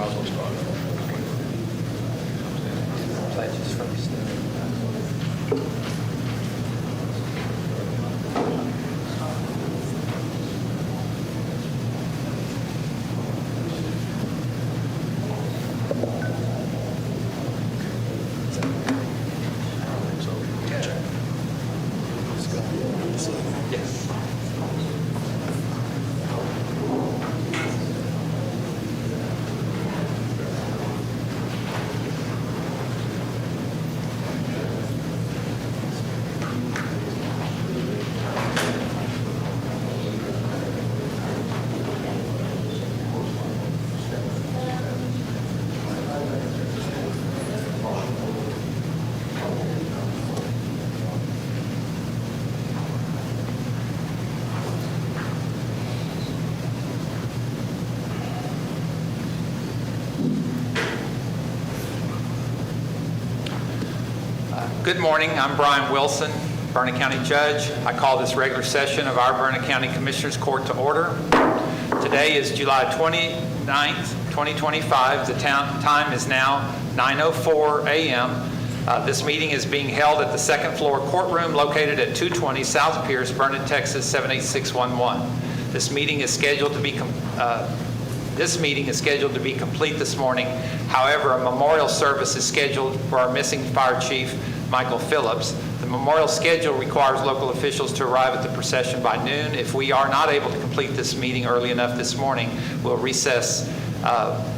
might as well start. Pledges first. So, check. Yes. Good morning. I'm Brian Wilson, Burnett County Judge. I call this regular session of our Burnett County Commissioners Court to order. Today is July 29th, 2025. The time is now 9:04 a.m. This meeting is being held at the second floor courtroom located at 220 South Pierce, Burnett, Texas 78611. This meeting is scheduled to be complete this morning. However, a memorial service is scheduled for our missing Fire Chief, Michael Phillips. The memorial schedule requires local officials to arrive at the procession by noon. If we are not able to complete this meeting early enough this morning, we'll recess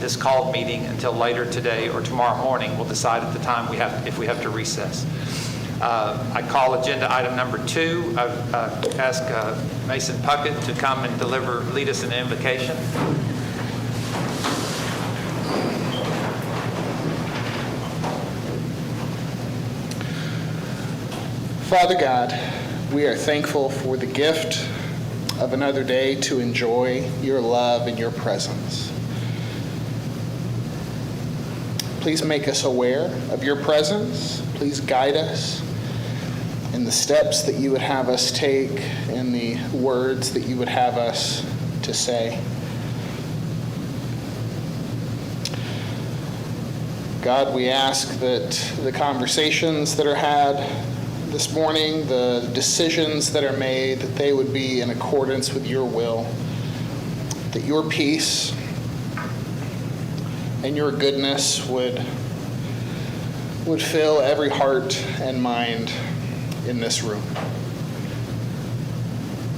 this called meeting until later today or tomorrow morning. We'll decide at the time if we have to recess. I call agenda item number 2. I've asked Mason Puckett to come and lead us in an invocation. Father God, we are thankful for the gift of another day to enjoy your love and your presence. Please make us aware of your presence. Please guide us in the steps that you would have us take and the words that you would have us to say. God, we ask that the conversations that are had this morning, the decisions that are made, that they would be in accordance with your will, that your peace and your goodness would fill every heart and mind in this room.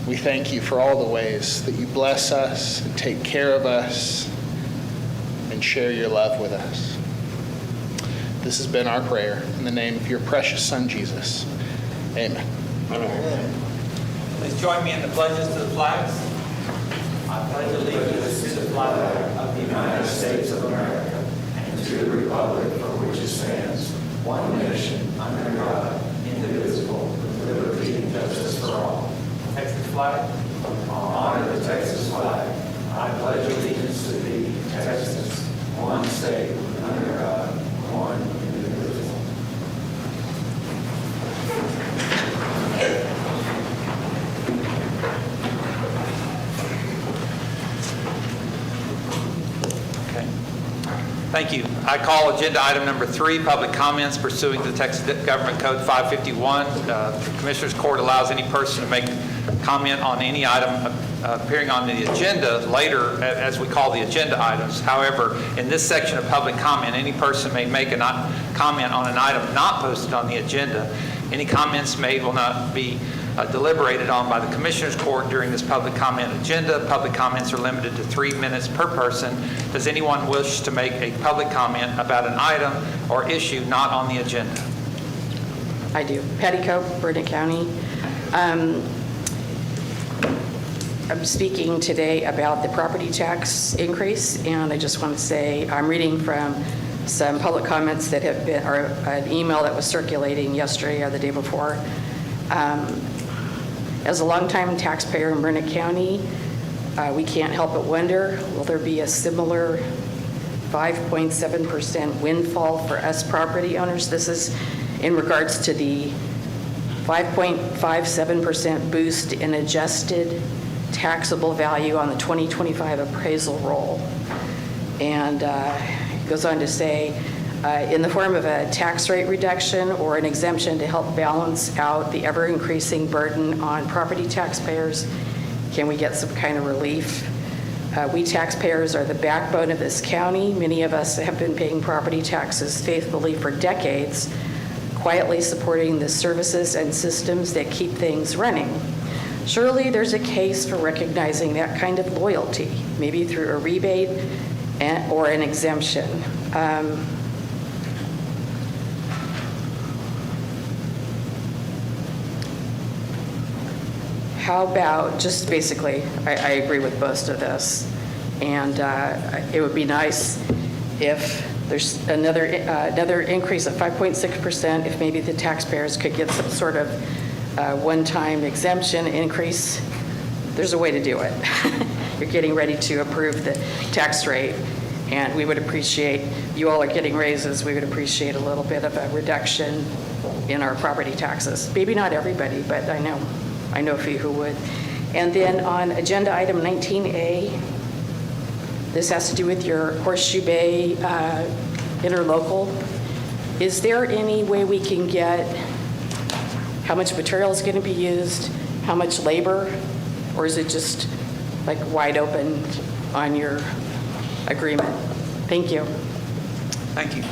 We thank you for all the ways that you bless us and take care of us and share your love with us. This has been our prayer in the name of your precious Son, Jesus. Amen. Please join me in the pledges to the flags. I pledge allegiance to the flag of the United States of America and to the republic for which it stands, one nation, under God, indivisible, with liberty and justice for all. Texas flag. Honor the Texas flag. I pledge allegiance to thee, Texas, one state, under God, one indivisible. Okay. Thank you. I call agenda item number 3, public comments pursuing the Texas Government Code 551. The Commissioners Court allows any person to make comment on any item appearing on the agenda later as we call the agenda items. However, in this section of public comment, any person may make a comment on an item not posted on the agenda. Any comments made will not be deliberated on by the Commissioners Court during this public comment agenda. Public comments are limited to 3 minutes per person. Does anyone wish to make a public comment about an item or issue not on the agenda? I do. Patty Cope, Burnett County. I'm speaking today about the property tax increase, and I just want to say I'm reading from some public comments that have been, or an email that was circulating yesterday or the day before. As a longtime taxpayer in Burnett County, we can't help but wonder, will there be a similar 5.7% windfall for us property owners? This is in regards to the 5.57% boost in adjusted taxable value on the 2025 appraisal roll. And it goes on to say, in the form of a tax rate reduction or an exemption to help balance out the ever-increasing burden on property taxpayers, can we get some kind of relief? We taxpayers are the backbone of this county. Many of us have been paying property taxes faithfully for decades, quietly supporting the services and systems that keep things running. Surely there's a case for recognizing that kind of loyalty, maybe through a rebate or an exemption. How about, just basically, I agree with most of this, and it would be nice if there's another increase of 5.6%, if maybe the taxpayers could get some sort of one-time exemption increase. There's a way to do it. You're getting ready to approve the tax rate, and we would appreciate, you all are getting raises, we would appreciate a little bit of a reduction in our property taxes. Maybe not everybody, but I know a few who would. And then on agenda item 19A, this has to do with your Horseshoe Bay interlocal. Is there any way we can get how much material is going to be used, how much labor, or is it just like wide open on your agreement? Thank you. Thank you.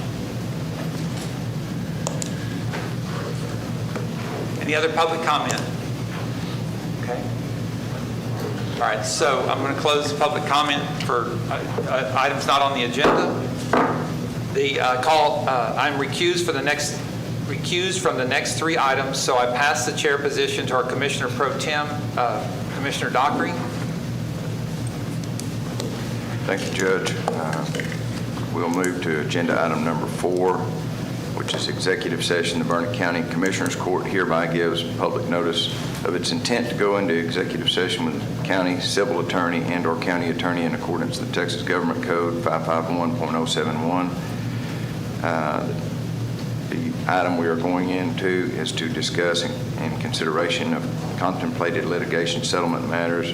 Any other public comment? Okay. All right, so I'm going to close public comment for items not on the agenda. I'm recused from the next 3 items, so I pass the chair position to our Commissioner Pro Tem, Commissioner Dockery. Thank you, Judge. We'll move to agenda item number 4, which is executive session. The Burnett County Commissioners Court hereby gives public notice of its intent to go into executive session with the county civil attorney and/or county attorney in accordance with the Texas Government Code 551.071. The item we are going into is to discuss in consideration of contemplated litigation settlement matters.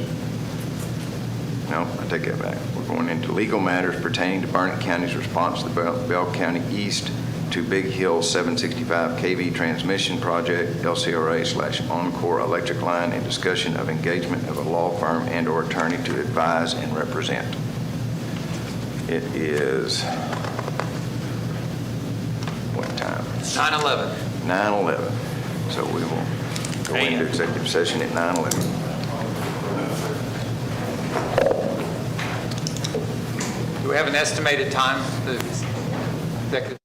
No, I take that back. We're going into legal matters pertaining to Burnett County's response to the Bell County East to Big Hill 765 kV transmission project, LCRA/Encore electric line, and discussion of engagement of a law firm and/or attorney to advise and represent. It is, what time? 9:11. 9:11. So we will go into executive session at 9:11. Do we have an estimated time? The executive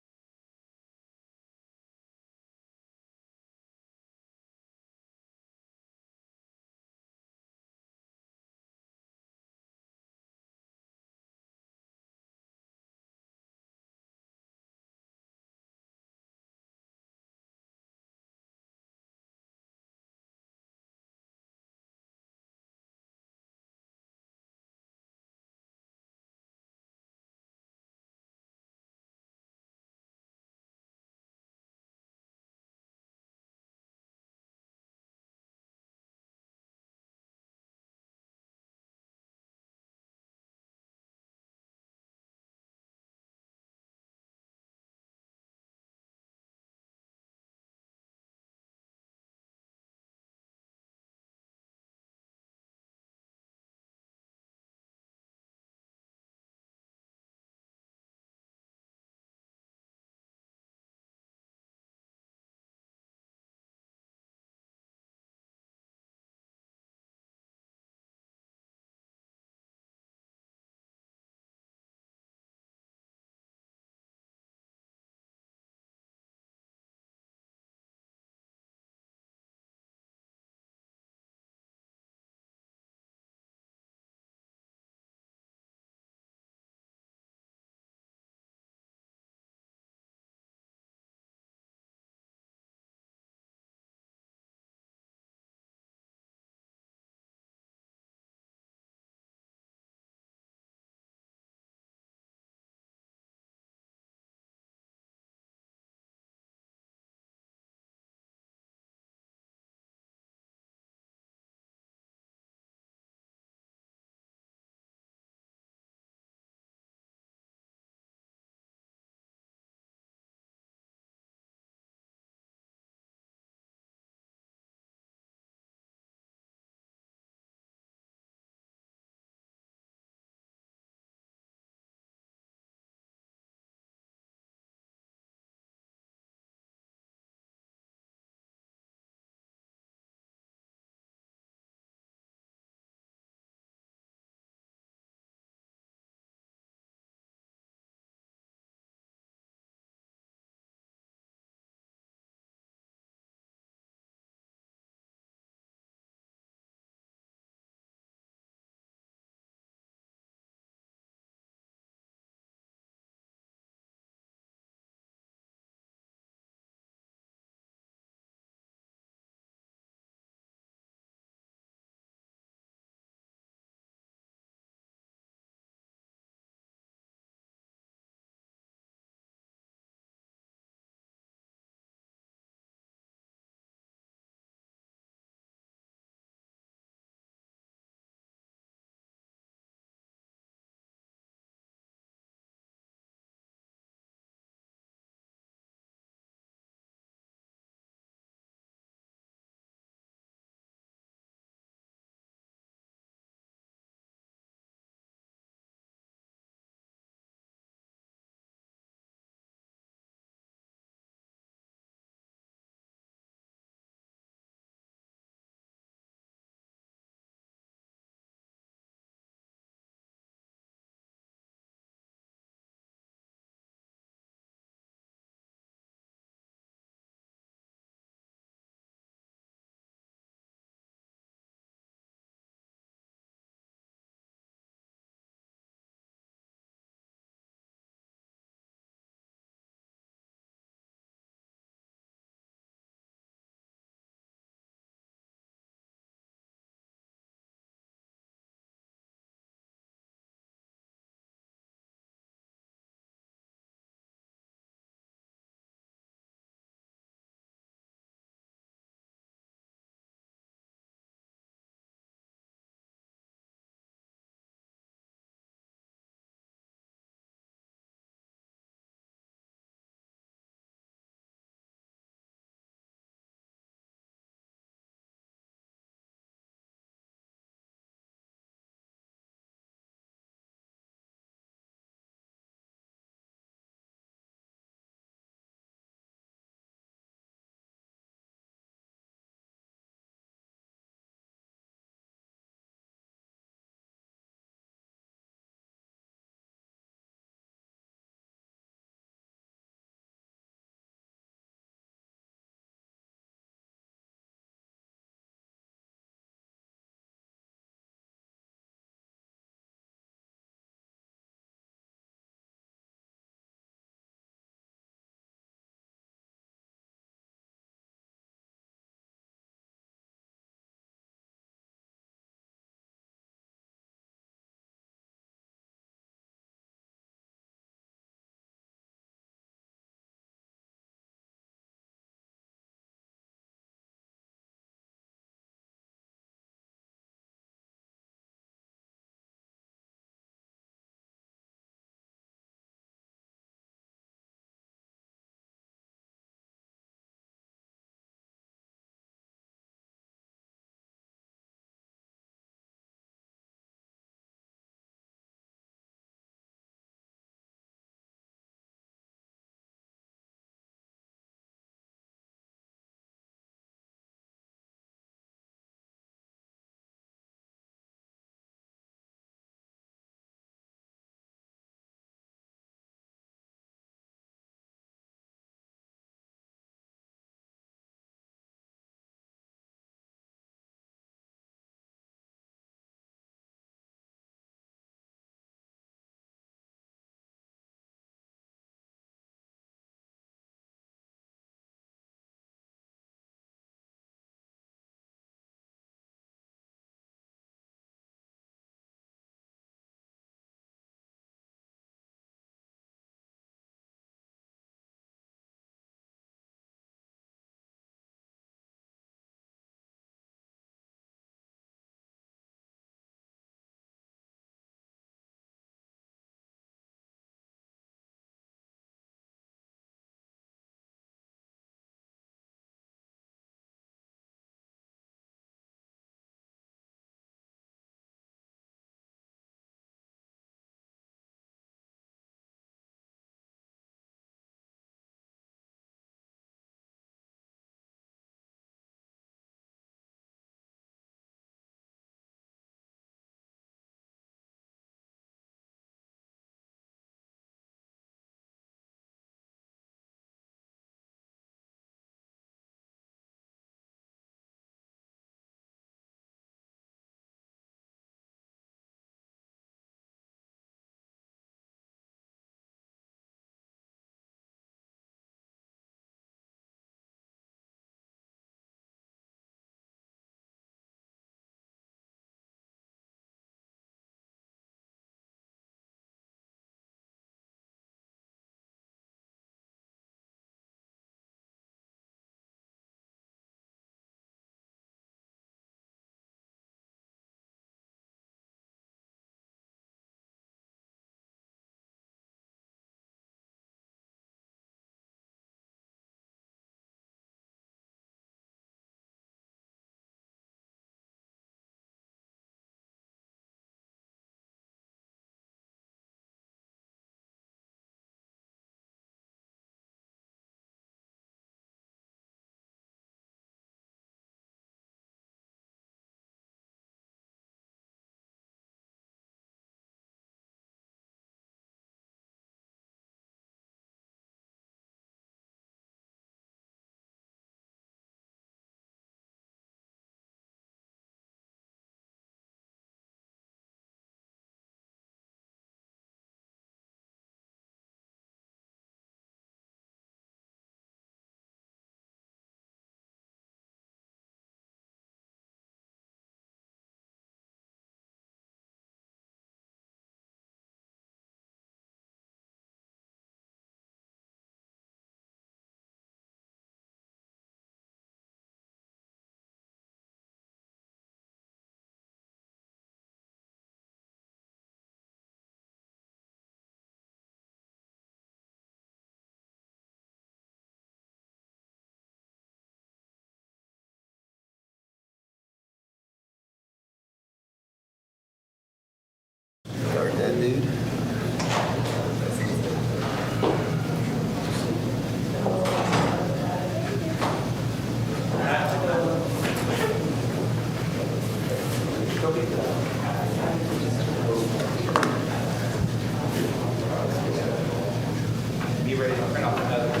ready to print off another one.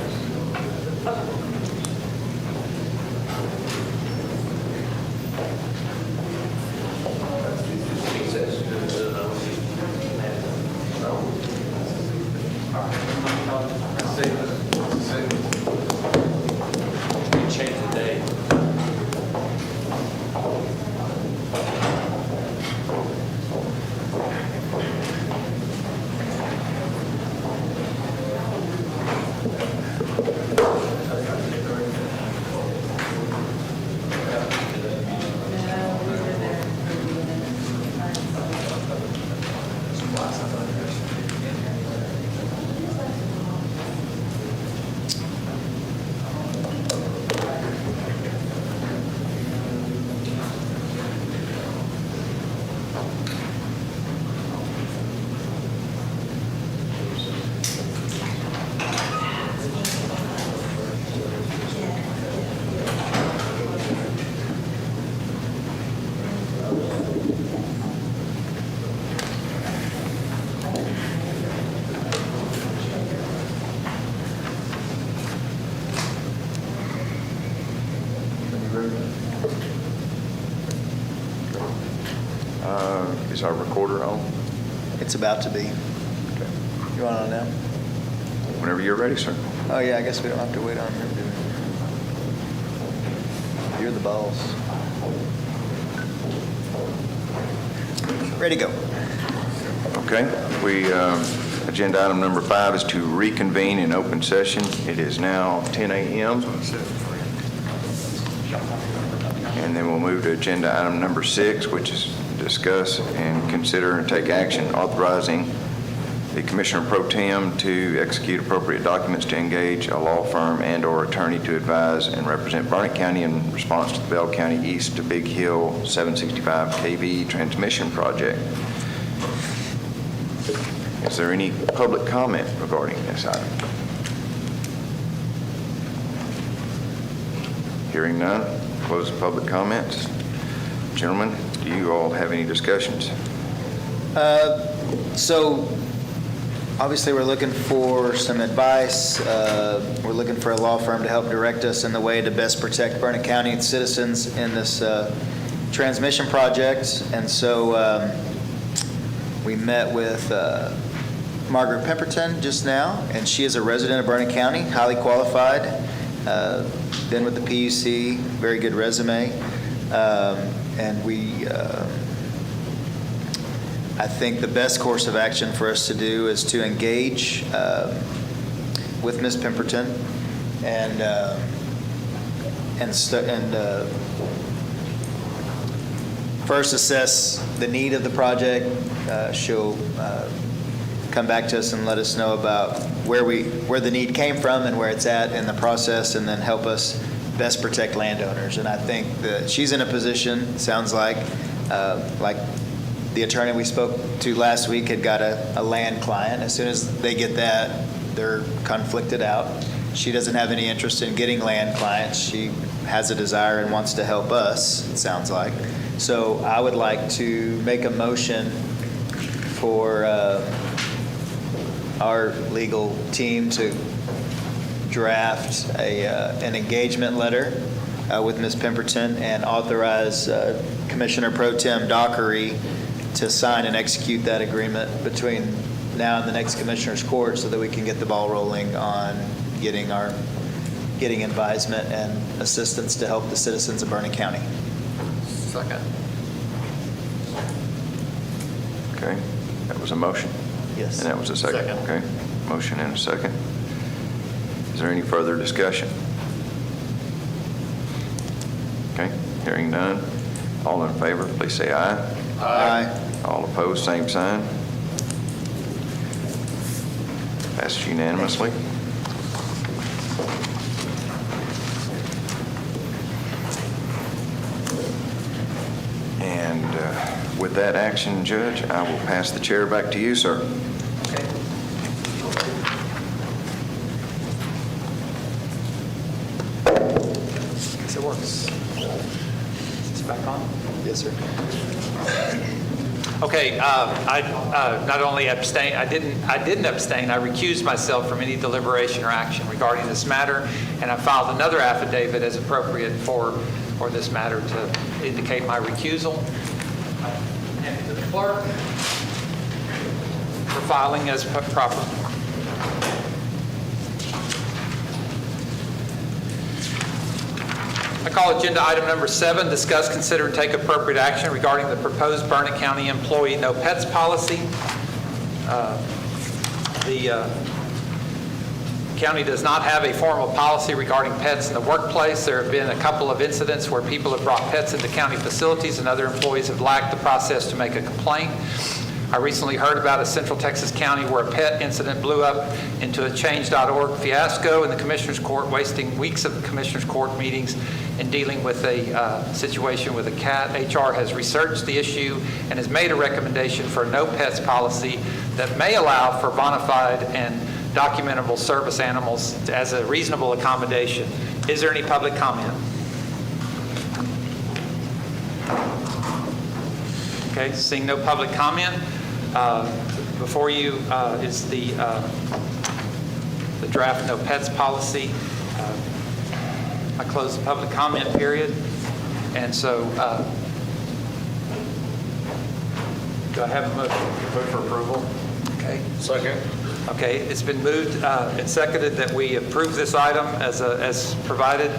Change the date. Is our recorder on? It's about to be. You want to know now? Whenever you're ready, sir. Oh, yeah, I guess we don't have to wait on him, do we? You're the boss. Ready to go. Okay, agenda item number 5 is to reconvene in open session. It is now 10 a.m. And then we'll move to agenda item number 6, which is discuss and consider and take action authorizing the Commissioner Pro Tem to execute appropriate documents to engage a law firm and/or attorney to advise and represent Barnett County in response to the Bell County East to Big Hill 765 kV transmission project. Is there any public comment regarding this item? Hearing none, close the public comments. Gentlemen, do you all have any discussions? So, obviously, we're looking for some advice. We're looking for a law firm to help direct us in the way to best protect Burnett County and citizens in this transmission project. And so we met with Margaret Pemberton just now, and she is a resident of Burnett County, highly qualified, been with the PUC, very good resume. And I think the best course of action for us to do is to engage with Ms. Pemberton and first assess the need of the project. She'll come back to us and let us know about where the need came from and where it's at in the process, and then help us best protect landowners. And I think that she's in a position, sounds like the attorney we spoke to last week had got a land client. As soon as they get that, they're conflicted out. She doesn't have any interest in getting land clients. She has a desire and wants to help us, it sounds like. So I would like to make a motion for our legal team to draft an engagement letter with Ms. Pemberton and authorize Commissioner Pro Tem Dockery to sign and execute that agreement between now and the next Commissioner's Court, so that we can get the ball rolling on getting advisement and assistance to help the citizens of Burnett County. Second. Okay, that was a motion. Yes. And that was a second. Second. Okay, motion and a second. Is there any further discussion? Okay, hearing none. All in favor, please say aye. Aye. All opposed, same sign. Passes unanimously. And with that action, Judge, I will pass the chair back to you, sir. Yes, it works. Is it back on? Yes, sir. Okay, I not only abstain, I didn't abstain, I recused myself from any deliberation or action regarding this matter, and I filed another affidavit as appropriate for this matter to indicate my recusal. And to the clerk for filing as proper. I call agenda item number 7, discuss, consider, and take appropriate action regarding the proposed Burnett County employee no pets policy. The county does not have a formal policy regarding pets in the workplace. There have been a couple of incidents where people have brought pets into county facilities and other employees have lacked the process to make a complaint. I recently heard about a Central Texas county where a pet incident blew up into a change.org fiasco in the Commissioner's Court, wasting weeks of Commissioner's Court meetings in dealing with a situation with a cat. HR has researched the issue and has made a recommendation for a no pets policy that may allow for bona fide and documentable service animals as a reasonable accommodation. Is there any public comment? Okay, seeing no public comment, before you is the draft no pets policy. I close the public comment period, and so do I have a motion? Move for approval. Okay. Second. Okay, it's been moved and seconded that we approve this item as provided,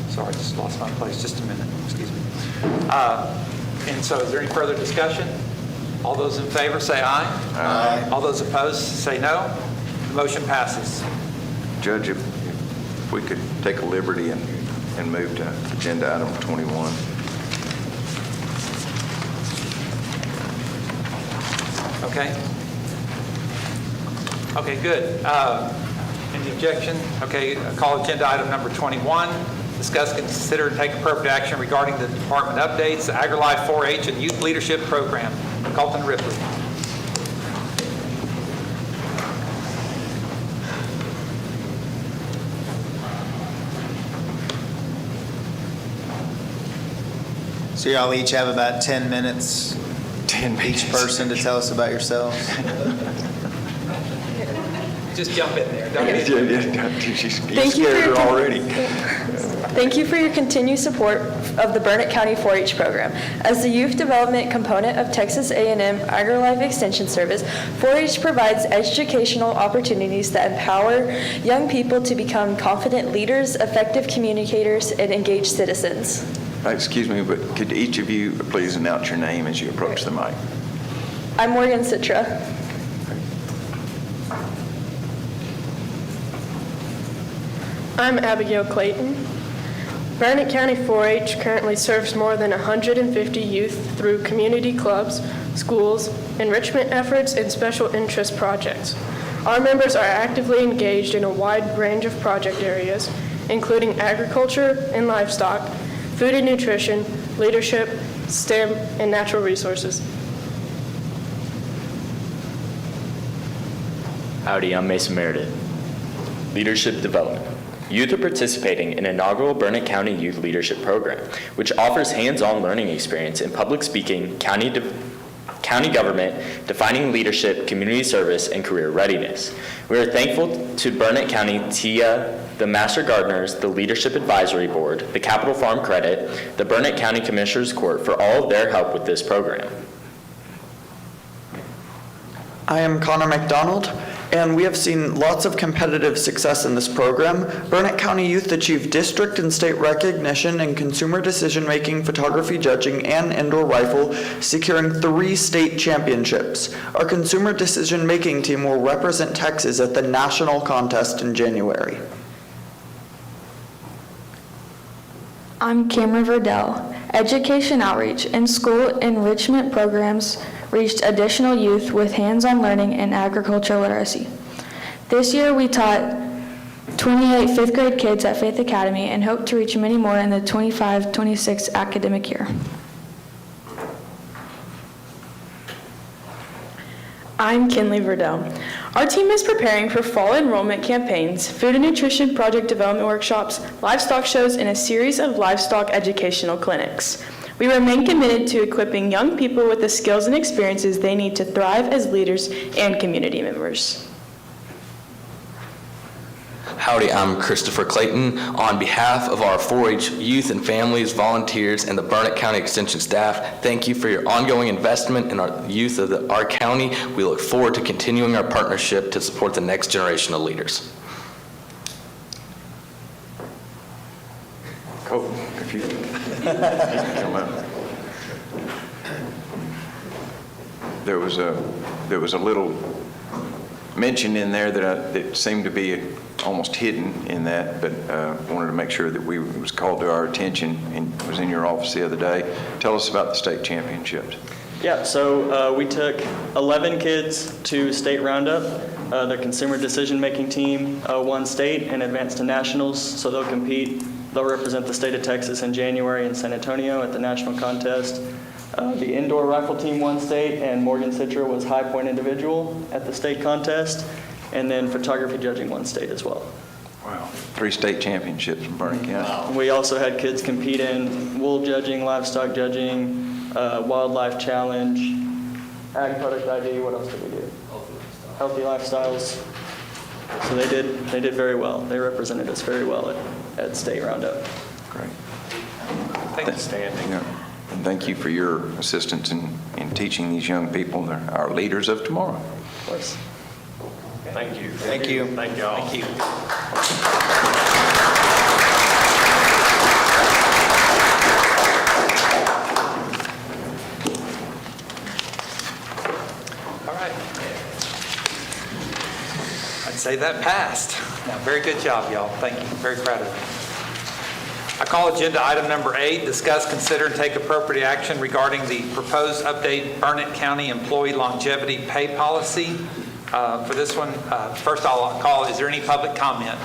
sorry, I just lost my place. Just a minute. Excuse me. And so is there any further discussion? All those in favor say aye. Aye. All those opposed say no. The motion passes. Judge, if we could take a liberty and move to agenda item 21. Okay? Okay, good. Any objection? Okay, I call agenda item number 21. Discuss, consider, and take appropriate action regarding the department updates, the AgriLife 4-H and Youth Leadership Program. Colton Ripley. So y'all each have about 10 minutes, 10 each person, to tell us about yourselves. Just jump in there. Don't She's Thank you for scared your her already. Thank you for your continued support of the Burnett County 4-H program. As the youth development component of Texas A&M AgriLife Extension Service, 4-H provides educational opportunities that empower young people to become confident leaders, effective communicators, and engaged citizens. Excuse me, but could each of you please announce your name as you approach the mic? I'm Morgan Citra. I'm Abigail Clayton. Burnett County 4-H currently serves more than 150 youth through community clubs, schools, enrichment efforts, and special interest projects. Our members are actively engaged in a wide range of project areas, including agriculture and livestock, food and nutrition, leadership, STEM, and natural resources. Howdy, I'm Mason Meredith. Leadership Development. Youth are participating in inaugural Burnett County Youth Leadership Program, which offers hands-on learning experience in public speaking, county government, defining leadership, community service, and career readiness. We are thankful to Burnett County TIA, the Master Gardeners, the Leadership Advisory Board, the Capital Farm Credit, the Burnett County Commissioners Court for all of their help with this program. I am Connor McDonald, and we have seen lots of competitive success in this program. Burnett County Youth achieved district and state recognition in consumer decision-making, photography judging, and indoor rifle, securing 3 state championships. Our consumer decision-making team will represent Texas at the national contest in January. I'm Cameron Verdell. Education outreach and school enrichment programs reached additional youth with hands-on learning and agricultural literacy. This year we taught 28 fifth grade kids at Faith Academy and hope to reach many more in the 25-26 academic year. I'm Kinley Verdell. Our team is preparing for fall enrollment campaigns, food and nutrition project development workshops, livestock shows, and a series of livestock educational clinics. We remain committed to equipping young people with the skills and experiences they need to thrive as leaders and community members. Howdy, I'm Christopher Clayton. On behalf of our 4-H youth and families, volunteers, and the Burnett County Extension staff, thank you for your ongoing investment in our youth of our county. We look forward to continuing our partnership to support the next generation of leaders. Oh, if you come up. There was a little mention in there that seemed to be almost hidden in that, but wanted to make sure that it was called to our attention and was in your office the other day. Tell us about the state championships. Yeah, so we took 11 kids to state roundup. The consumer decision-making team won state and advanced to nationals, so they'll compete. They'll represent the state of Texas in January in San Antonio at the national contest. The indoor rifle team won state, and Morgan Citra was high point individual at the state contest. And then photography judging won state as well. Wow. 3 state championships in Burnett County. We also had kids compete in wool judging, livestock judging, wildlife challenge, ag product ID. What else did we do? Healthy lifestyles. So they did very well. They represented us very well at state roundup. Great. Thanks, standing. Yeah. And thank you for your assistance in teaching these young people. They're our leaders of tomorrow. Of course. Thank you. Thank you. Thank you all. Thank you. All right. I'd say that passed. Now, very good job, y'all. Thank you. Very proud of you. I call agenda item number 8, discuss, consider, and take appropriate action regarding the proposed update Burnett County employee longevity pay policy. For this one, first I'll call, is there any public comment?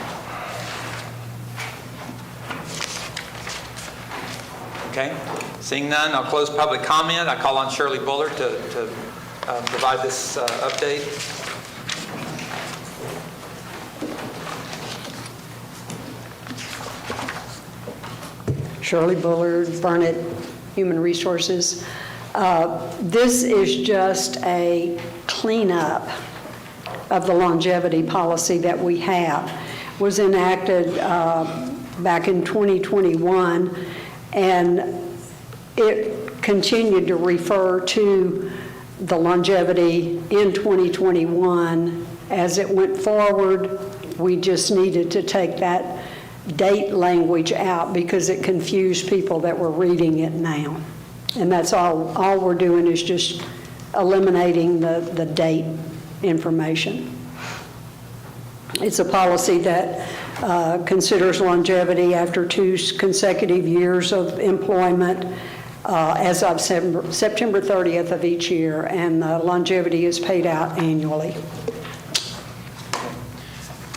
Okay, seeing none, I'll close public comment. I call on Shirley Bullard to provide this update. Shirley Bullard, Burnett Human Resources. This is just a cleanup of the longevity policy that we have. It was enacted back in 2021, and it continued to refer to the longevity in 2021. As it went forward, we just needed to take that date language out because it confused people that were reading it now. And that's all we're doing is just eliminating the date information. It's a policy that considers longevity after 2 consecutive years of employment as of September 30th of each year, and the longevity is paid out annually.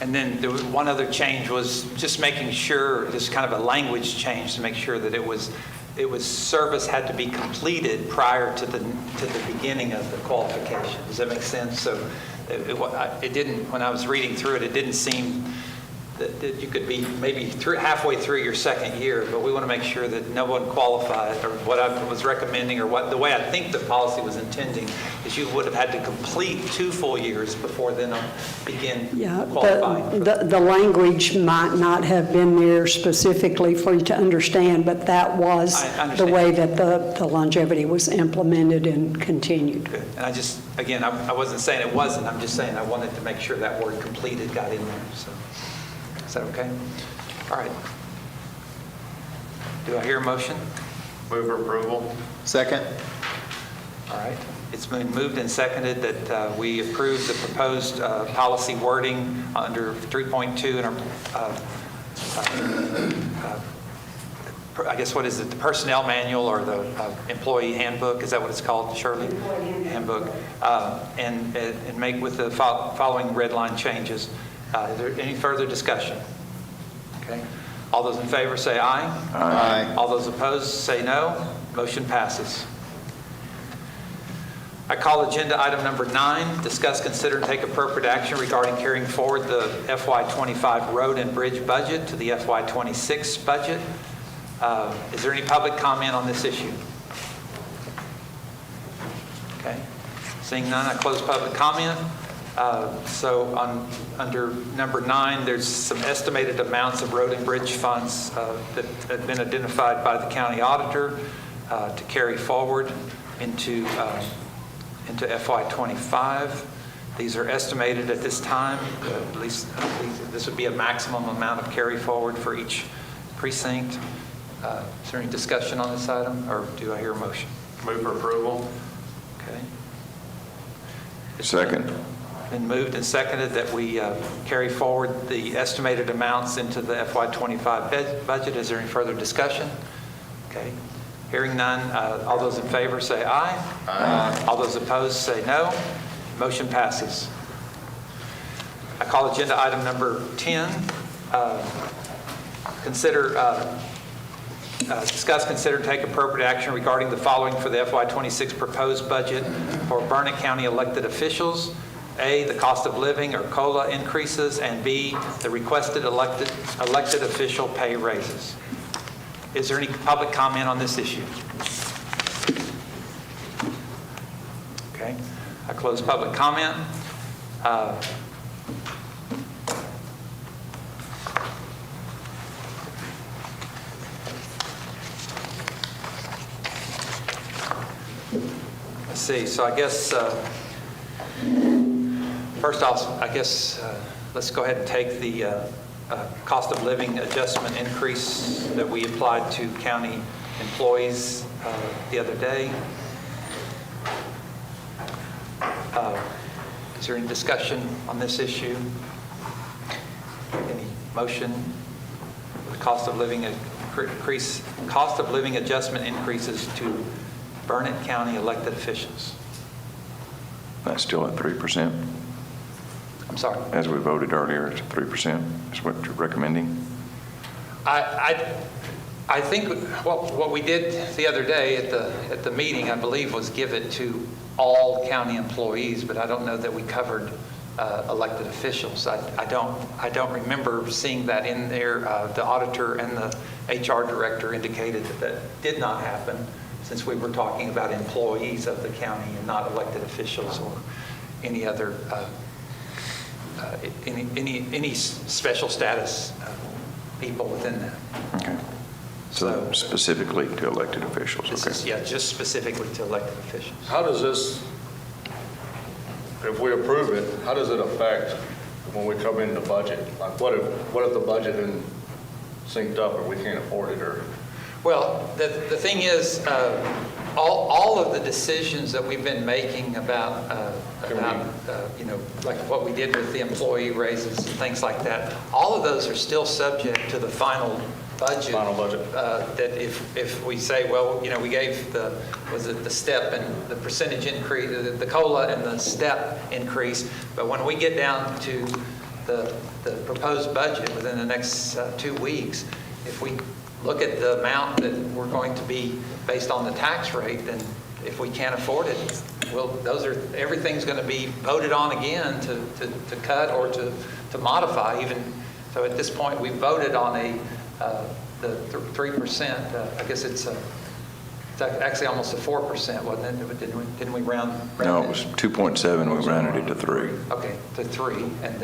And then there was one other change was just making sure, just kind of a language change to make sure that it was service had to be completed prior to the beginning of the qualification. Does that make sense? So it didn't, when I was reading through it, it didn't seem that you could be maybe halfway through your second year, but we want to make sure that no one qualified, or what I was recommending, or the way I think the policy was intending is you would have had to complete 2 full years before then begin qualifying. The language might not have been there specifically for you to understand, but that was the way that the longevity was implemented and continued. Good. And I just, again, I wasn't saying it wasn't, I'm just saying I wanted to make sure that word completed got in there, so. Is that okay? All right. Do I hear a motion? Move for approval. Second. All right. It's been moved and seconded that we approve the proposed policy wording under 3.2 in our, I guess, what is it, the personnel manual or the employee handbook? Is that what it's called, Shirley? Handbook. And make with the following red line changes. Is there any further discussion? Okay. All those in favor say aye. Aye. All those opposed say no. Motion passes. I call agenda item number 9, discuss, consider, and take appropriate action regarding carrying forward the FY25 road and bridge budget to the FY26 budget. Is there any public comment on this issue? Okay. Seeing none, I close public comment. Under number 9, there's some estimated amounts of road and bridge funds that have been identified by the county auditor to carry forward into FY25. These are estimated at this time, at least this would be a maximum amount of carry forward for each precinct. Is there any discussion on this item, or do I hear a motion? Move for approval. Okay. Second. Been moved and seconded that we carry forward the estimated amounts into the FY25 budget. Is there any further discussion? Okay. Hearing none, all those in favor say aye. Aye. All those opposed say no. Motion passes. I call agenda item number 10. Discuss, consider, and take appropriate action regarding the following for the FY26 proposed budget for Burnett County elected officials. A, the cost of living or COLA increases, and B, the requested elected official pay raises. Is there any public comment on this issue? Okay, I close public comment. Let's see, so I guess first off, let's go ahead and take the cost of living adjustment increase that we applied to county employees the other day. Is there any discussion on this issue? Any motion? The cost of living adjustment increases to Burnett County elected officials. That's still at 3%. I'm sorry. As we voted earlier, it's 3% is what you're recommending? I think what we did the other day at the meeting, I believe, was give it to all county employees, but I don't know that we covered elected officials. I don't remember seeing that in there. The auditor and the HR director indicated that did not happen, since we were talking about employees of the county and not elected officials or any other any special status people within that. Okay. So specifically to elected officials, This is, yeah, just specifically to elected officials. How does this, if we approve it, how does it affect when we come in the budget? Like what if the budget isn't synced up or we can't afford it, or? Well, the thing is, all of the decisions that we've been making about like what we did with the employee raises and things like that, all of those are still subject to the final budget. That if we say, well, we gave the step and the percentage increase, the COLA and the step increase, but when we get down to the proposed budget within the next 2 weeks, if we look at the amount that we're going to be based on the tax rate, then if we can't afford it, well, everything's going to be voted on again to cut or to modify even. So at this point, we voted on the 3%. I guess it's actually almost a 4%, wasn't it? Didn't we round No, it was 2.7. We rounded it to 3. Okay, to 3, and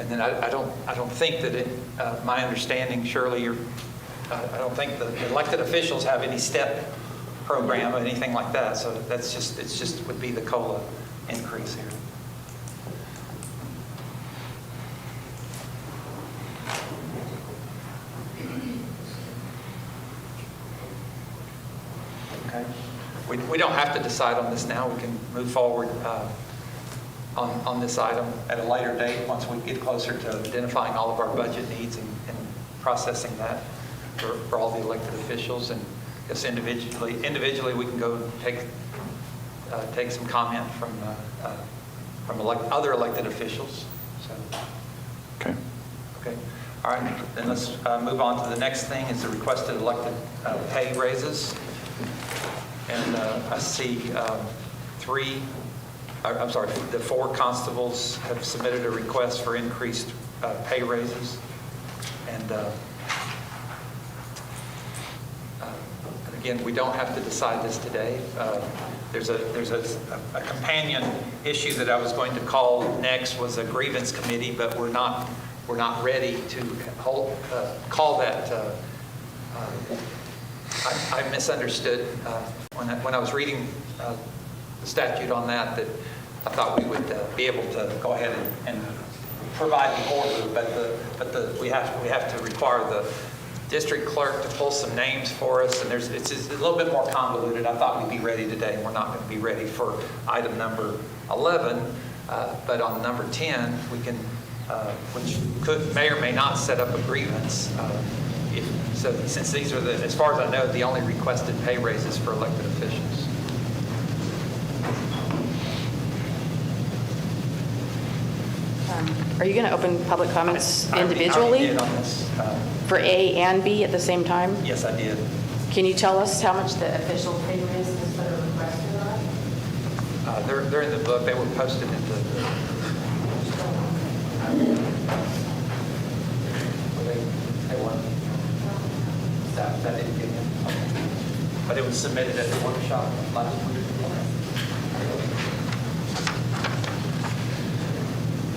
then I don't think that it. My understanding, Shirley, I don't think the elected officials have any step program or anything like that. So it's just would be the COLA increase here. Okay. We don't have to decide on this now. We can move forward on this item at a later date once we get closer to identifying all of our budget needs and processing that for all the elected officials. And I guess individually we can go take some comment from other elected officials. So. Okay. Okay. All right, then let's move on to the next thing, is the requested elected pay raises. And I see the 4 constables have submitted a request for increased pay raises. And again, we don't have to decide this today. There's a companion issue that I was going to call next, was a grievance committee, but we're not ready to call that. I misunderstood when I was reading the statute on that I thought we would be able to go ahead and provide the order, but we have to require the district clerk to pull some names for us, and it's just a little bit more convoluted. I thought we'd be ready today, and we're not going to be ready for item number 11, but on number 10, we can, which may or may not set up a grievance. So since these are, as far as I know, the only requested pay raises for elected officials. Are you going to open public comments I individually did on this. for A and B at the same time? Yes, I did. Can you tell us how much the official pay raises that are requested are? They're in the book. They were posted in the. They weren't. That didn't get in. But it was submitted at the workshop last week.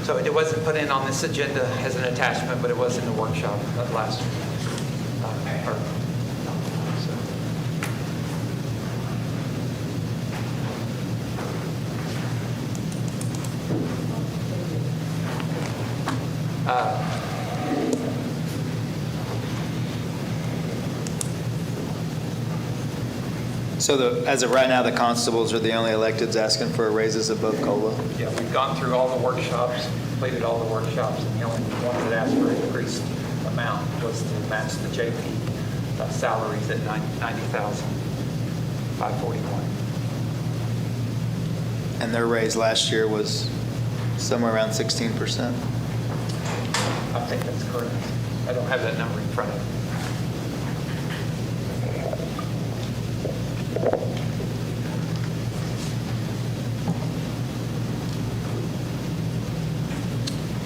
So it wasn't put in on this agenda as an attachment, but it was in the workshop last week. So as of right now, the constables are the only electeds asking for raises above COLA? Yeah, we've gone through all the workshops, completed all the workshops, and the only one that asked for an increased amount was to match the JP salaries at $90,541. And their raise last year was somewhere around 16%? I think that's correct. I don't have that number in front of me.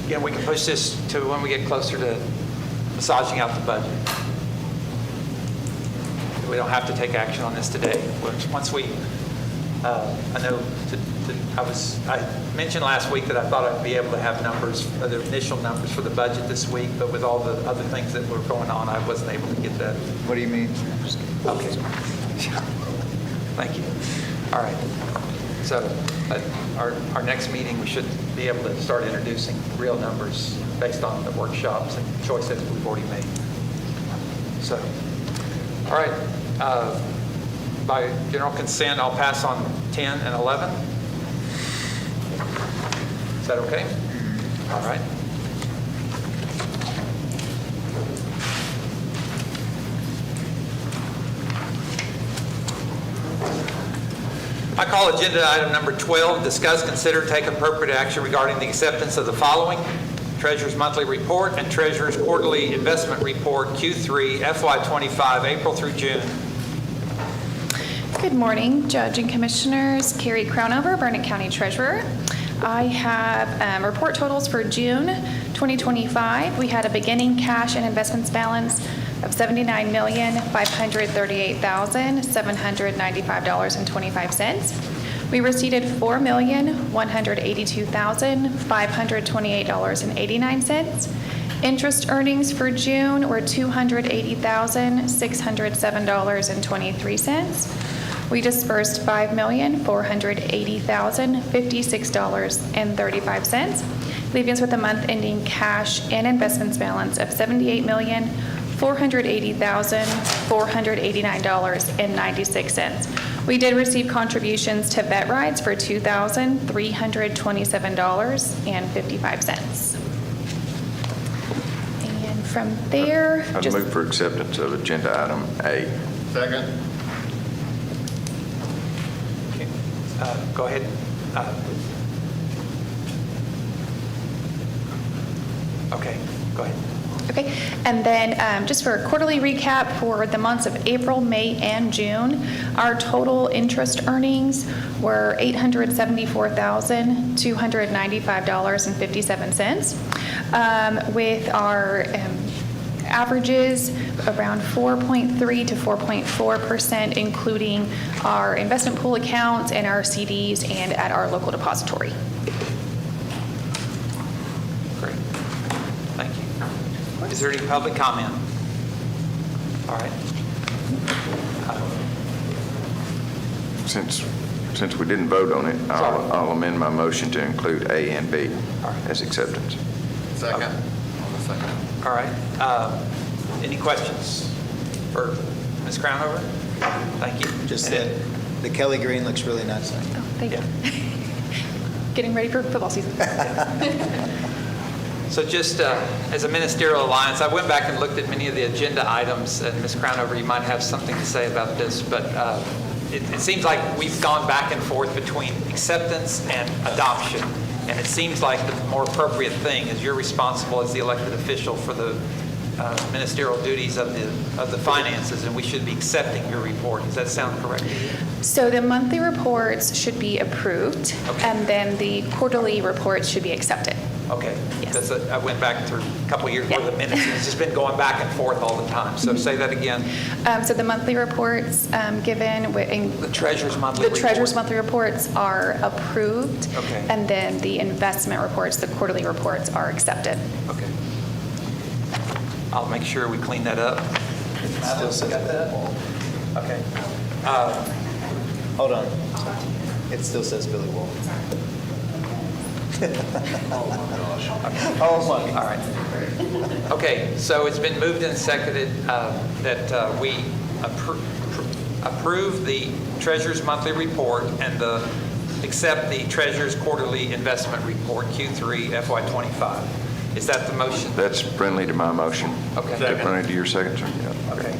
Again, we can push this to when we get closer to massaging out the budget. We don't have to take action on this today. Once we, I know, I mentioned last week that I thought I'd be able to have numbers, the initial numbers for the budget this week, but with all the other things that were going on, I wasn't able to get that. What do you mean? Okay. Thank you. All right. So our next meeting, we should be able to start introducing real numbers based on the workshops and choices we've already made. So, all right. By general consent, I'll pass on 10 and 11. Is that okay? All right. I call agenda item number 12, discuss, consider, take appropriate action regarding the acceptance of the following: Treasurer's Monthly Report and Treasurer's Quarterly Investment Report, Q3, FY25, April through June. Good morning, Judge and Commissioners. Carrie Crownover, Burnett County Treasurer. I have report totals for June 2025. We had a beginning cash and investments balance of $79,538,795.25. We received $4,182,528.89. Interest earnings for June were $280,607.23. We dispersed $5,480,056.35, leaving us with a month-ending cash and investments balance of $78,480,489.96. We did receive contributions to vet rides for $2,327.55. And from there, I'd move for acceptance of agenda item A. Second. Go ahead. Okay, go ahead. Okay, and then just for a quarterly recap for the months of April, May, and June, our total interest earnings were $874,295.57, with our averages around 4.3 to 4.4%, including our investment pool accounts and our CDs and at our local depository. Great. Thank you. Is there any public comment? All right. Since we didn't vote on it, I'll amend my motion to include A and B as acceptance. Second. All right. Any questions for Ms. Crownover? Thank you. Just that the Kelly Green looks really nice. Oh, thank you. Getting ready for football season. So just as a ministerial alliance, I went back and looked at many of the agenda items, and Ms. Crownover, you might have something to say about this, but it seems like we've gone back and forth between acceptance and adoption, and it seems like the more appropriate thing is you're responsible as the elected official for the ministerial duties of the finances, and we should be accepting your report. Does that sound correct to you? So the monthly reports should be approved, and then the quarterly reports should be accepted. Okay. Yes. I went back through a couple of years worth of minutes, and it's just been going back and forth all the time. So say that again. So the monthly reports given, The treasurer's monthly report. The treasurer's monthly reports are approved. Okay. And then the investment reports, the quarterly reports are accepted. Okay. I'll make sure we clean that up. Still says Got that? Okay. Hold on. It still says Billy Wolf. Oh, my. All right. Okay, so it's been moved and seconded that we approve the treasurer's monthly report and accept the treasurer's quarterly investment report, Q3 FY25. Is that the motion? That's friendly to my motion. Okay. Is that friendly to your second, sir? Yeah. Okay.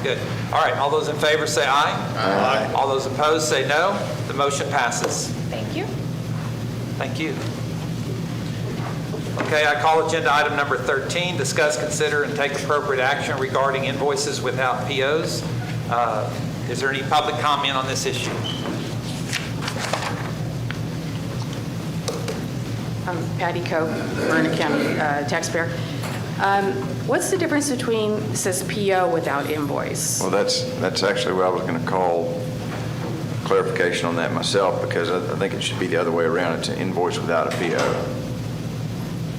Good. All right, all those in favor say aye. Aye. All those opposed say no. The motion passes. Thank you. Thank you. Okay, I call agenda item number 13, discuss, consider, and take appropriate action regarding invoices without POs. Is there any public comment on this issue? I'm Patty Coe, Burnett County taxpayer. What's the difference between, it says PO without invoice? Well, that's actually what I was going to call clarification on that myself, because I think it should be the other way around. It's an invoice without a PO.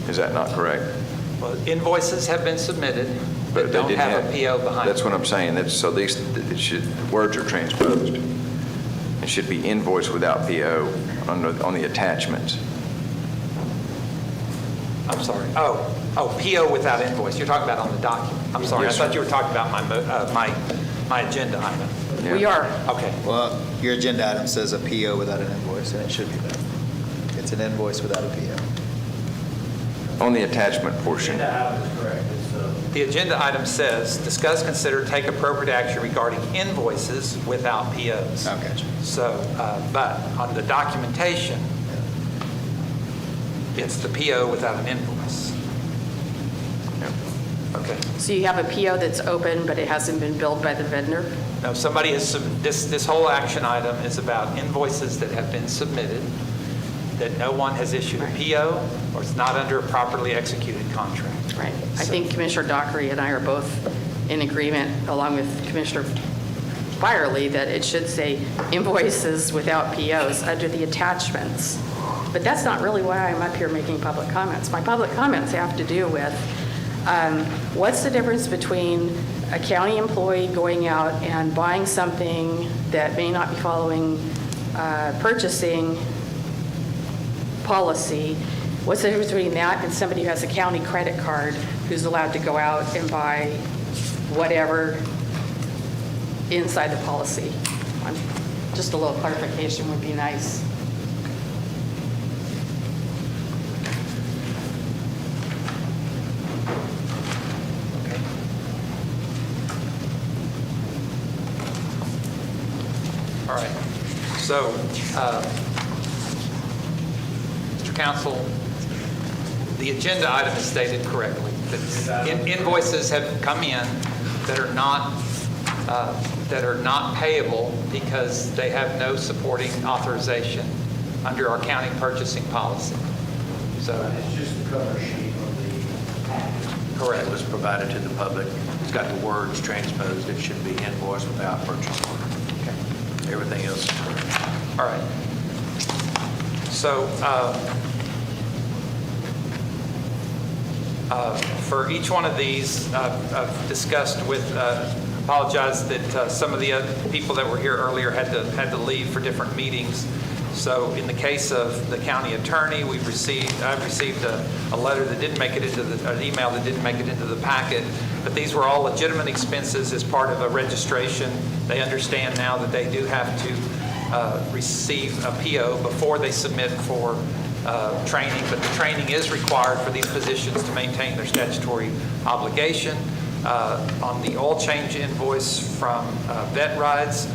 Is that not correct? Well, invoices have been submitted, but they don't didn't have a PO behind That's them. what I'm saying. So the words are transposed. It should be invoice without PO on the attachments. I'm sorry. Oh, PO without invoice. You're talking about on the document. I'm sorry. Yes, I thought sir. you were talking about my agenda item. Yeah. We are. Okay. Well, your agenda item says a PO without an invoice, and it should be that. It's an invoice without a PO. On the attachment portion. The agenda item says, discuss, consider, take appropriate action regarding invoices without POs. Okay. So, but on the documentation, it's the PO without an invoice. Okay. So you have a PO that's open, but it hasn't been billed by the vendor? Now, somebody has, this whole action item is about invoices that have been submitted, that no one has issued a PO, or it's not under a properly executed contract. Right. I think Commissioner Dockery and I are both in agreement, along with Commissioner Byerly, that it should say invoices without POs under the attachments. But that's not really why I'm up here making public comments. My public comments have to do with what's the difference between a county employee going out and buying something that may not be following purchasing policy. What's the difference between that and somebody who has a county credit card who's allowed to go out and buy whatever inside the policy? Just a little clarification would be nice. All right. So, Mr. Counsel, the agenda item is stated correctly. Invoices have come in that are not payable because they have no supporting authorization under our county purchasing policy. So It's just the cover sheet of the package. Correct. That was provided to the public. It's got the words transposed. It should be invoiced without purchase order. Okay. Everything else is correct. All right. So for each one of these, I've discussed with, apologize that some of the other people that were here earlier had to leave for different meetings. So in the case of the county attorney, I received a letter that didn't make it into an email that didn't make it into the packet. But these were all legitimate expenses as part of a registration. They understand now that they do have to receive a PO before they submit for training, but the training is required for these positions to maintain their statutory obligation. On the oil change invoice from Vet Rides,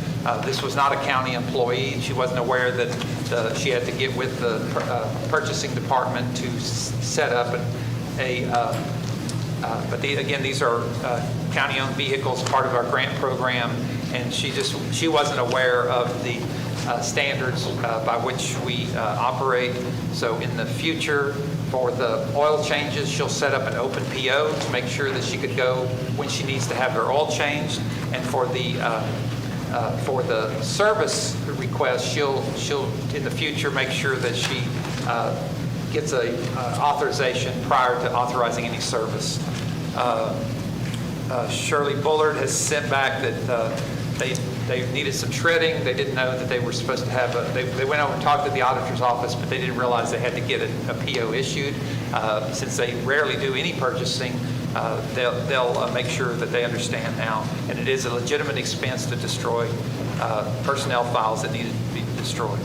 this was not a county employee. She wasn't aware that she had to get with the purchasing department to set up but again, these are county-owned vehicles, part of our grant program, and she wasn't aware of the standards by which we operate. So in the future, for the oil changes, she'll set up an open PO to make sure that she could go when she needs to have her oil changed. And for the service request, she'll in the future make sure that she gets a authorization prior to authorizing any service. Shirley Bullard has sent back that they needed some shredding. They didn't know that they were supposed to have they went over and talked to the auditor's office, but they didn't realize they had to get a PO issued. Since they rarely do any purchasing, they'll make sure that they understand now. And it is a legitimate expense to destroy personnel files that needed to be destroyed.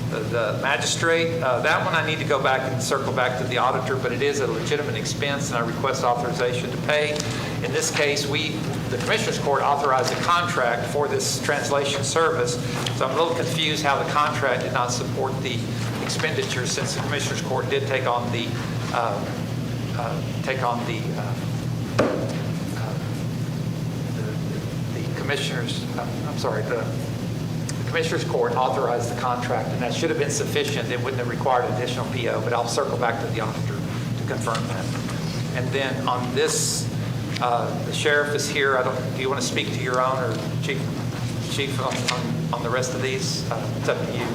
The magistrate, that one I need to go back and circle back to the auditor, but it is a legitimate expense, and I request authorization to pay. In this case, the Commissioners Court authorized a contract for this translation service, so I'm a little confused how the contract did not support the expenditure, since the Commissioners Court did take on the Commissioners, the Commissioners Court authorized the contract, and that should have been sufficient. It wouldn't have required additional PO, but I'll circle back to the auditor to confirm that. And then on this, the sheriff is here. Do you want to speak to your own, or Chief on the rest of these? It's up to you.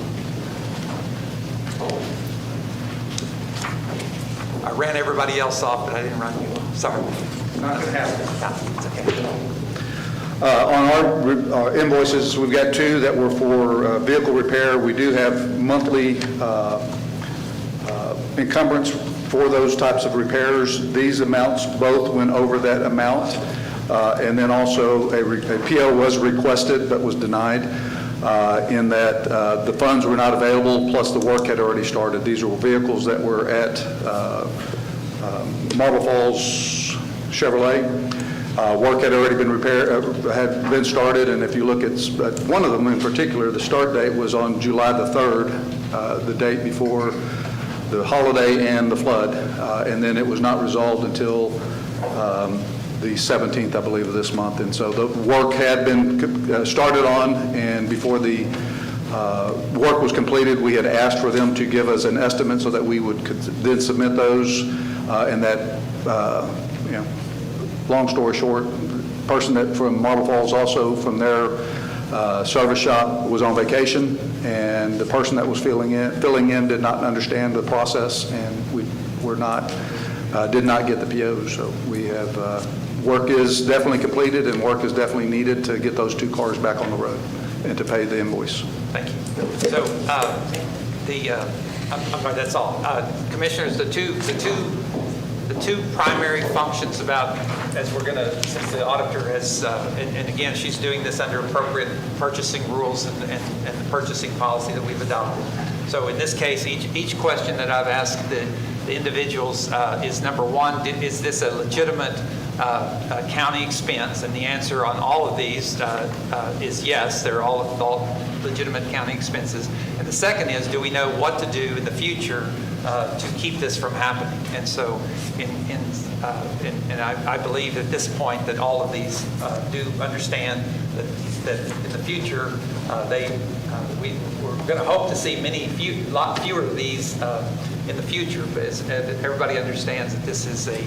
I ran everybody else off, but I didn't run you off. Sorry. Not going to happen. No, it's okay. On our invoices, we've got two that were for vehicle repair. We do have monthly encumbrance for those types of repairs. These amounts both went over that amount. And then also a PO was requested but was denied in that the funds were not available, plus the work had already started. These were vehicles that were at Marble Falls Chevrolet. Work had already been had been started, and if you look at one of them in particular, the start date was on July the 3rd, the date before the holiday and the flood, and then it was not resolved until the 17th, I believe, of this month. And so the work had been started on, and before the work was completed, we had asked for them to give us an estimate so that we could then submit those, and that, long story short, person that from Marble Falls also from their service shop was on vacation, and the person that was filling in did not understand the process, and we did not get the POs. So we have work is definitely completed, and work is definitely needed to get those two cars back on the road and to pay the invoice. Thank you. So I'm sorry, that's all. Commissioners, the two primary functions about, as we're going to, since the auditor has, and again, she's doing this under appropriate purchasing rules and the purchasing policy that we've adopted. So in this case, each question that I've asked the individuals is, number one, is this a legitimate county expense? And the answer on all of these is yes. They're all legitimate county expenses. And the second is, do we know what to do in the future to keep this from happening? And so, I believe at this point that all of these do understand that in the future, we're going to hope to see lot fewer of these in the future. But everybody understands that this is a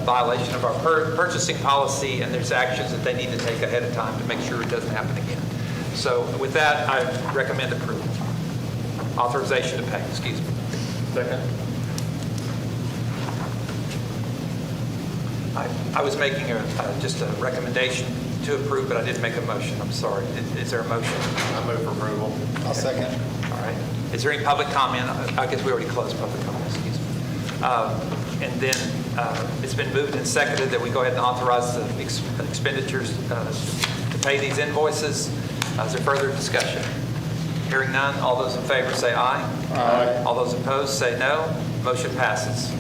violation of our purchasing policy, and there's actions that they need to take ahead of time to make sure it doesn't happen again. So with that, I recommend approval. Authorization to pay, excuse me. Second. I was making just a recommendation to approve, but I didn't make a motion. I'm sorry. Is there a motion? I move for approval. I'll second. All right. Is there any public comment? I guess we already closed public comment, excuse me. And then it's been moved and seconded that we go ahead and authorize the expenditures to pay these invoices. Is there further discussion? Hearing none, all those in favor say aye. Aye. All those opposed say no. Motion passes.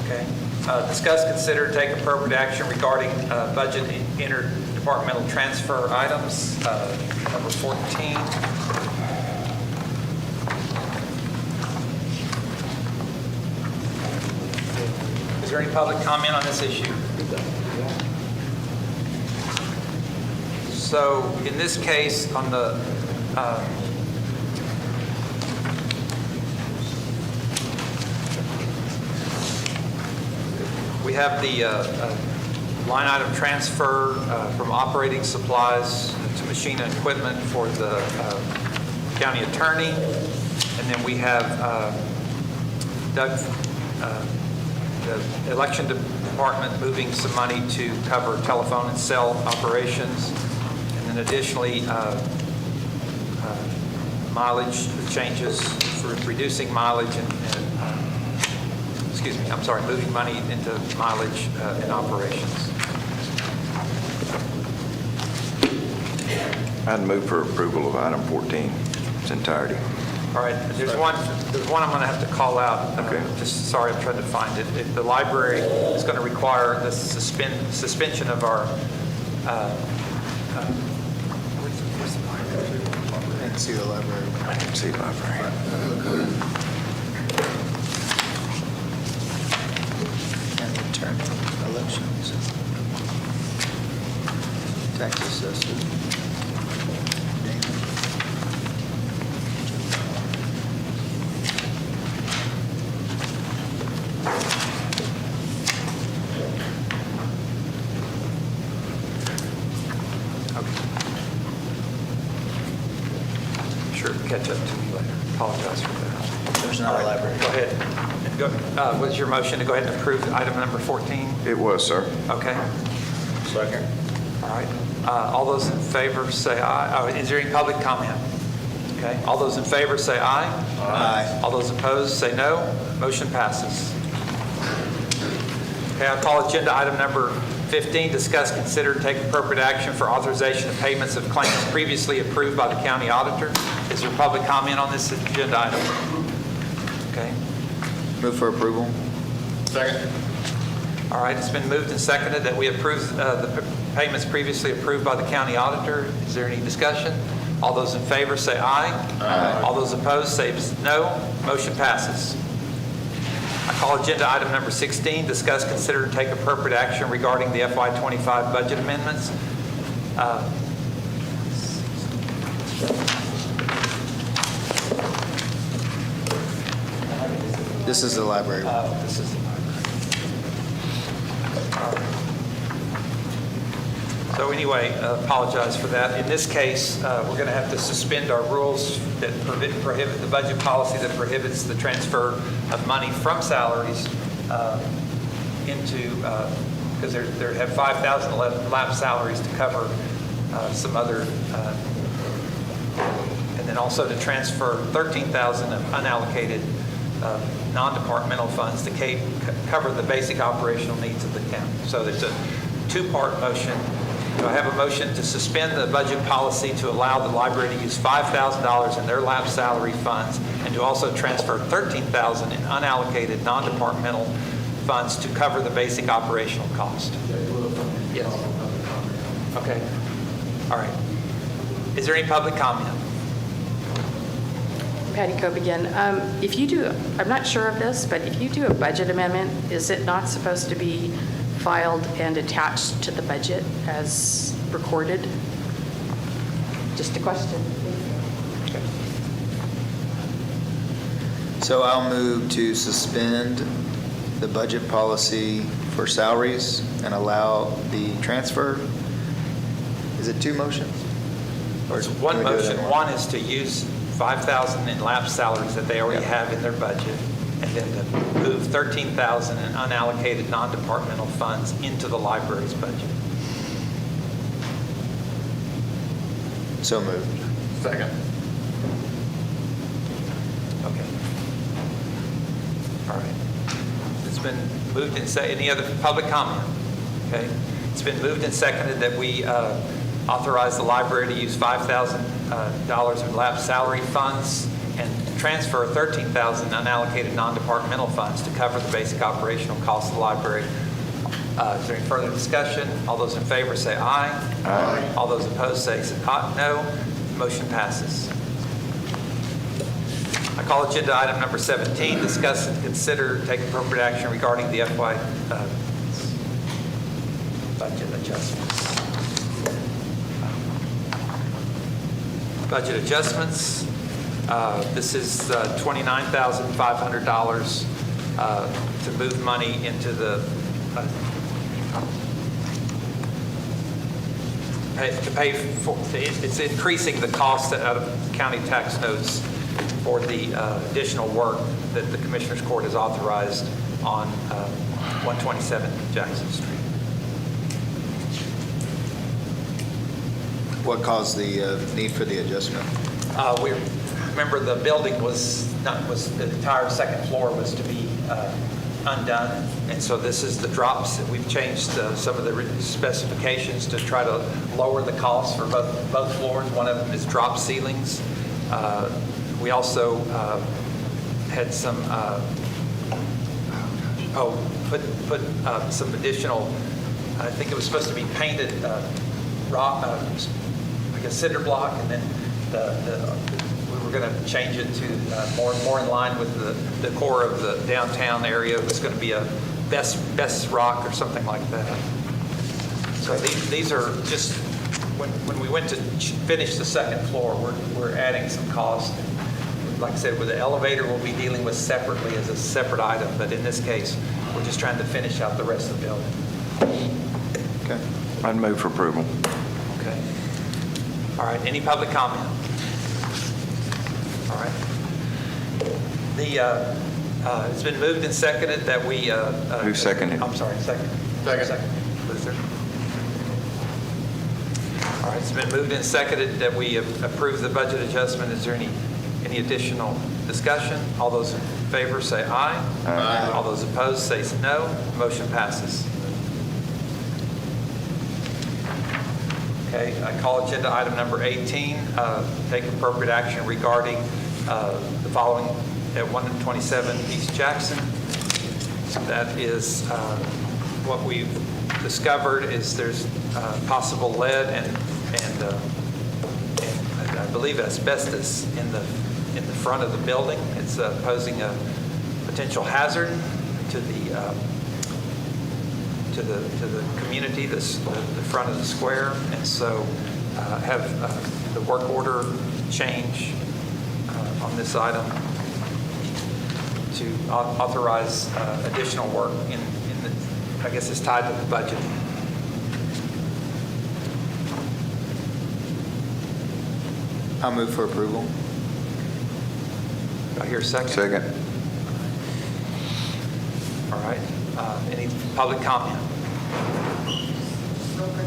Okay. Discuss, consider, take appropriate action regarding budget interdepartmental transfer items, number 14. Is there any public comment on this issue? So in this case, on the we have the line item transfer from operating supplies to machine and equipment for the county attorney. And then we have Doug, the election department moving some money to cover telephone and cell operations. And then additionally, mileage changes for reducing mileage and moving money into mileage and operations. I'd move for approval of item 14, its entirety. All right, there's one I'm going to have to call out. Okay. Just sorry, I'm trying to find it. The library is going to require the suspension of our. Where's the library? I can see the library. I can see the library. And the attorney, elections, tax assessor. Sure, catch up to me later. Apologize for that. There's not a library. Go ahead. Was your motion to go ahead and approve item number 14? It was, sir. Okay. Second. All right. All those in favor say aye. Oh, is there any public comment? Okay. All those in favor say aye. Aye. All those opposed say no. Motion passes. Okay, I'll call agenda item number 15, discuss, consider, and take appropriate action for authorization of payments of claims previously approved by the county auditor. Is there public comment on this agenda item? Okay. Move for approval. Second. All right, it's been moved and seconded that we approve the payments previously approved by the county auditor. Is there any discussion? All those in favor say aye. Aye. All those opposed say no. Motion passes. I call agenda item number 16, discuss, consider, and take appropriate action regarding the FY25 budget amendments. This is the library. This is the library. So anyway, apologize for that. In this case, we're going to have to suspend our rules that prohibit the budget policy that prohibits the transfer of money from salaries into, because there have 5,000 lapsed salaries to cover some other, and then also to transfer 13,000 of unallocated non-departmental funds to cover the basic operational needs of the county. So there's a two-part motion. Do I have a motion to suspend the budget policy to allow the library to use $5,000 in their lapsed salary funds and to also transfer $13,000 in unallocated non-departmental funds to cover the basic operational cost? Yes. Okay. All right. Is there any public comment? Patty Cope again. If you do, I'm not sure of this, but if you do a budget amendment, is it not supposed to be filed and attached to the budget as recorded? Just a question. So I'll move to suspend the budget policy for salaries and allow the transfer. Is it two motions? Or It's can one we do it in motion. One is to use 5,000 in lapsed salaries that they already have in their budget, and then to move 13,000 in unallocated non-departmental funds into the library's budget. So moved. Second. Okay. All right. It's been moved and any other public comment? Okay. It's been moved and seconded that we authorize the library to use $5,000 of lapsed salary funds and transfer 13,000 unallocated non-departmental funds to cover the basic operational costs of the library. Is there any further discussion? All those in favor say aye. Aye. All those opposed say no. Motion passes. I call agenda item number 17, discuss and consider, take appropriate action regarding the FY budget adjustments. Budget adjustments. This is $29,500 to move money into the to pay for. It's increasing the cost out of county tax notes for the additional work that the Commissioners Court has authorized on 127 Jackson Street. What caused the need for the adjustment? We remember the building the entire second floor was to be undone, and so this is the drops that we've changed some of the specifications to try to lower the cost for both floors. One of them is drop ceilings. We also had some put some additional. I think it was supposed to be painted rock, like a cinder block, and then we were going to change it to more in line with the core of the downtown area. It was going to be a best rock or something like that. So these are just when we went to finish the second floor, we're adding some cost. Like I said, with the elevator, we'll be dealing with separately as a separate item, but in this case, we're just trying to finish out the rest of the building. Okay. I'd move for approval. Okay. All right, any public comment? All right. It's been moved and seconded that we... Who seconded? I'm sorry, second. Second. Luther. All right, it's been moved and seconded that we approve the budget adjustment. Is there any additional discussion? All those in favor say aye. Aye. All those opposed say no. Motion passes. Okay, I call agenda item number 18, take appropriate action regarding the following at 127 East Jackson. So that is what we've discovered is there's possible lead and I believe asbestos in the front of the building. It's posing a potential hazard to the community, the front of the square, and so have the work order change on this item to authorize additional work in the, I guess it's tied to the budget. I'll move for approval. Do I hear a second? Second. All right. Any public comment? Real quick,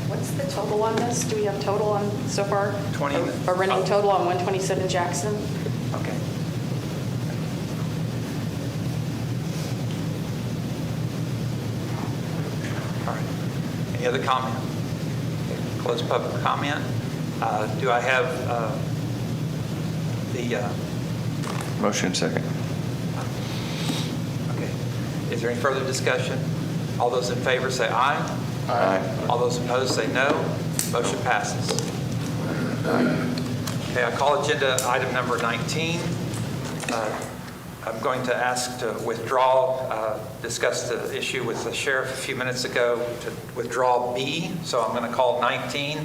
what's the total on this? Do we have total on so far? 20. A running total on 127 Jackson? Okay. All right. Any other comment? Okay. Close public comment. Do I have the... Motion second. Okay. Is there any further discussion? All those in favor say aye. Aye. All those opposed say no. Motion passes. Okay, I call agenda item number 19. I'm going to ask to withdraw, discuss the issue with the sheriff a few minutes ago, to withdraw B. So I'm going to call 19,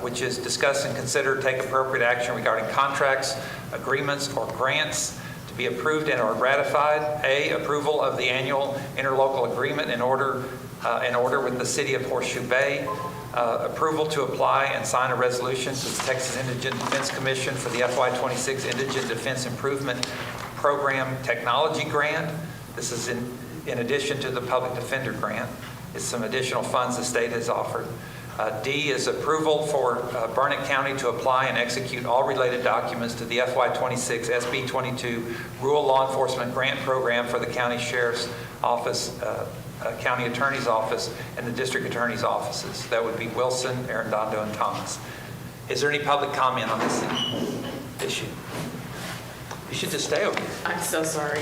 which is discuss and consider, take appropriate action regarding contracts, agreements, or grants to be approved and or ratified. A, approval of the annual interlocal agreement in order with the City of Horseshoe Bay. Approval to apply and sign a resolution to the Texas Indigent Defense Commission for the FY26 Indigent Defense Improvement Program Technology Grant. This is in addition to the Public Defender Grant. It's some additional funds the state has offered. D is approval for Burnett County to apply and execute all related documents to the FY26 SB 22 Rural Law Enforcement Grant Program for the County Sheriff's Office, County Attorney's Office, and the District Attorney's Offices. That would be Wilson, Arredondo, and Thomas. Is there any public comment on this issue? You should just stay over here. I'm so sorry.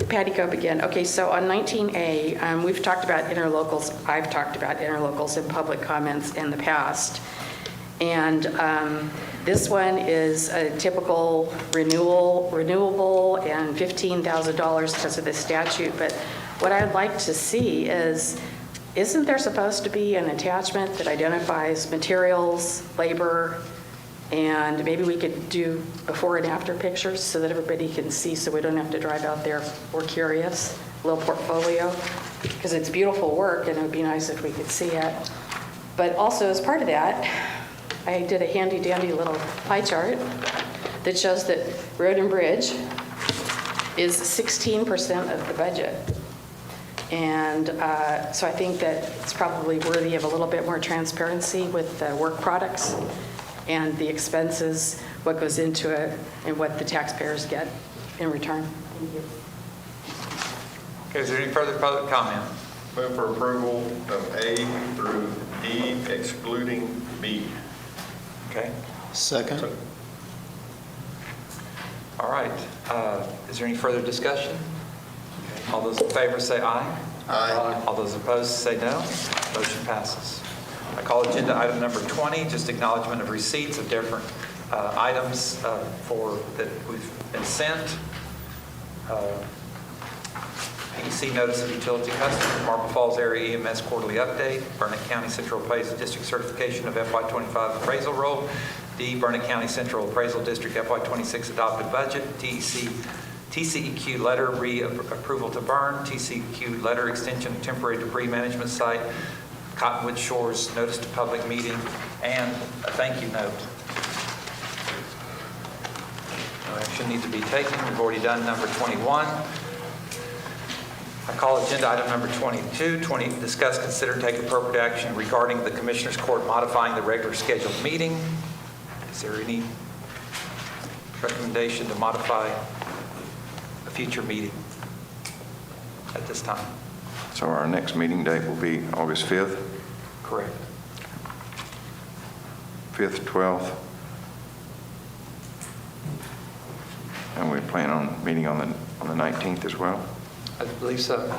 Patty Cope again. Okay, so on 19A, we've talked about interlocals. I've talked about interlocals in public comments in the past. And this one is a typical renewable, and $15,000 because of the statute. But what I'd like to see is, isn't there supposed to be an attachment that identifies materials, labor, and maybe we could do before and after pictures so that everybody can see, so we don't have to drive out there. We're curious, a little portfolio, because it's beautiful work and it would be nice if we could see it. But also as part of that, I did a handy dandy little pie chart that shows that Road and Bridge is 16% of the budget. And so I think that it's probably worthy of a little bit more transparency with the work products and the expenses, what goes into it, and what the taxpayers get in return. Thank you. Okay, is there any further public comment? Move for approval of A through D excluding B. Okay. Second. All right. Is there any further discussion? Okay. All those in favor say aye. Aye. All those opposed say no. Motion passes. I call agenda item number 20, just acknowledgement of receipts of different items that we've been sent. PEC notice of utility customer, Marble Falls Area EMS quarterly update, Burnett County Central Appraisal District certification of FY25 appraisal roll, D, Burnett County Central Appraisal District FY26 adopted budget, TCEQ letter re-approval to burn, TCEQ letter extension of temporary debris management site, Cottonwood Shores notice to public meeting, and a thank you note. No action needs to be taken. We've already done number 21. I call agenda item number 22, discuss, consider, take appropriate action regarding the Commissioners Court modifying the regular scheduled meeting. Is there any recommendation to modify a future meeting at this time? So our next meeting date will be August 5th? Correct. 5th, 12th? And we plan on meeting on the 19th as well? I believe so.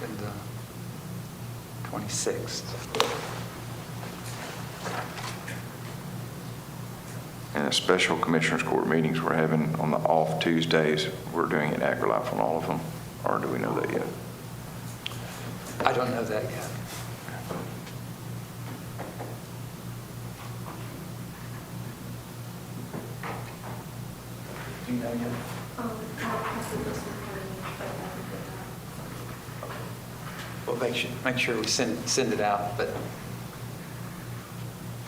And the 26th. And the special Commissioners Court meetings we're having on the off Tuesdays, we're doing it AgriLife on all of them, or do we know that yet? I don't know that yet. Do you know yet? Well, make sure we send it out, but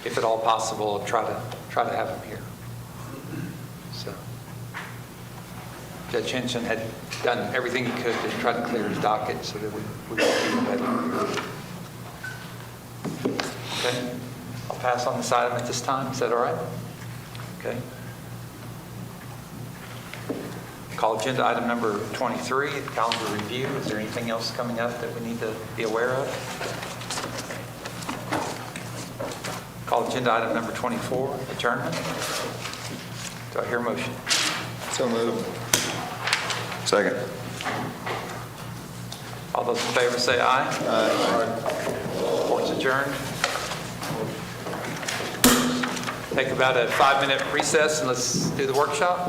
if at all possible, try to have them here. So Judge Henson had done everything he could to try to clear his docket so that we would be better. Okay, I'll pass on this item at this time. Is that all right? Okay. Call agenda item number 23, calendar review. Is there anything else coming up that we need to be aware of? Call agenda item number 24, adjournment. Do I hear a motion? So moved. Second. All those in favor say aye. Aye. Report's adjourned. Take about a 5-minute recess and let's do the workshop.